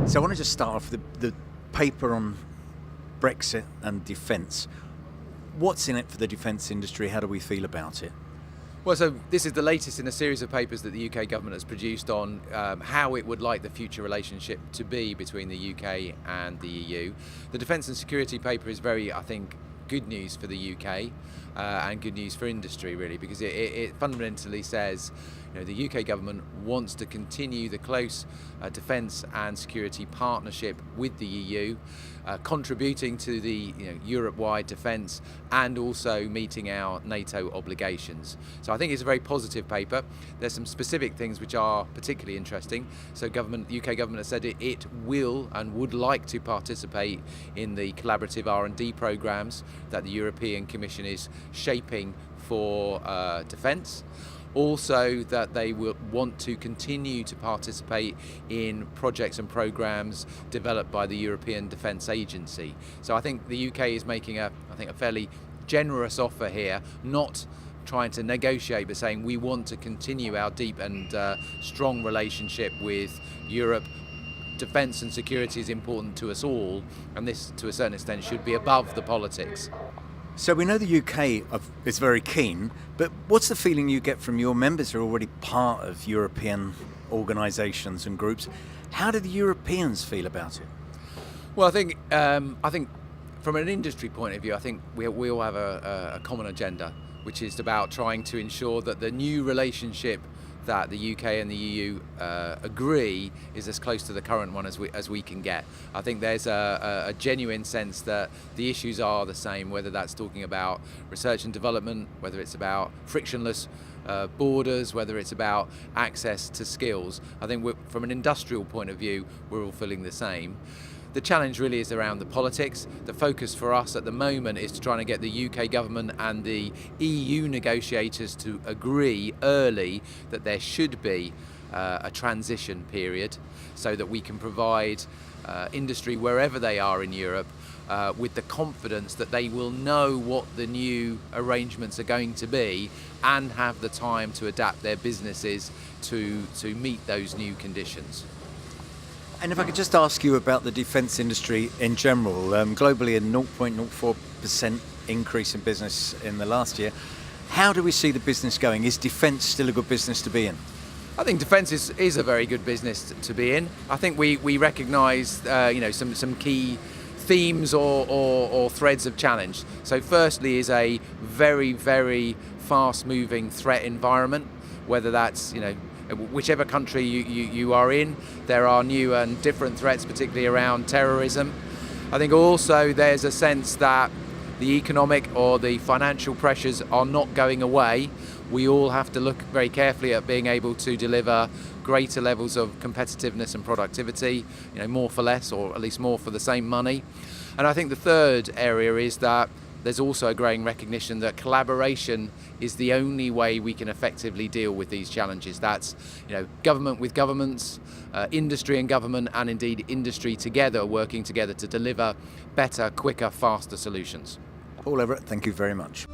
So I want to just start off the paper on Brexit and defence. What's in it for the defence industry? How do we feel about it? Well, so this is the latest in a series of papers that the UK government has produced on how it would like the future relationship to be between the UK and the EU. The defence and security paper is very, I think, good news for the UK and good news for industry, really, because it fundamentally says, the UK government wants to continue the close defence and security partnership with the EU, contributing to the Europe-wide defence and also meeting our NATO obligations. So I think it's a very positive paper. There's some specific things which are particularly interesting. So UK government has said it will and would like to participate in the collaborative R&D programmes that the European Commission is shaping for defence. Also, that they will want to continue to participate in projects and programmes developed by the European Defence Agency. So I think the UK is making a fairly generous offer here, not trying to negotiate, but saying we want to continue our deep and strong relationship with Europe. Defence and security is important to us all, and this, to a certain extent, should be above the politics. So we know the UK is very keen, but what's the feeling you get from your members who are already part of European organisations and groups? How do the Europeans feel about it? Well, I think from an industry point of view, I think we all have a common agenda, which is about trying to ensure that the new relationship that the UK and the EU agree is as close to the current one as we can get. I think there's a genuine sense that the issues are the same, whether that's talking about research and development, whether it's about frictionless borders, whether it's about access to skills. I think from an industrial point of view, we're all feeling the same. The challenge really is around the politics. The focus for us at the moment is to try and get the UK government and the EU negotiators to agree early that there should be a transition period so that we can provide industry wherever they are in Europe with the confidence that they will know what the new arrangements are going to be and have the time to adapt their businesses to meet those new conditions. And if I could just ask you about the defence industry in general, globally a 0.04% increase in business in the last year. How do we see the business going? Is defence still a good business to be in? I think defence is a very good business to be in. I think we recognise some key themes or threads of challenge. So firstly is a very, very fast-moving threat environment, whether that's whichever country you are in, there are new and different threats, particularly around terrorism. I think also there's a sense that the economic or the financial pressures are not going away. We all have to look very carefully at being able to deliver greater levels of competitiveness and productivity, more for less, or at least more for the same money. And I think the third area is that there's also a growing recognition that collaboration is the only way we can effectively deal with these challenges. That's, government with governments, industry and government, and indeed industry together, working together to deliver better, quicker, faster solutions. Paul Everitt, thank you very much.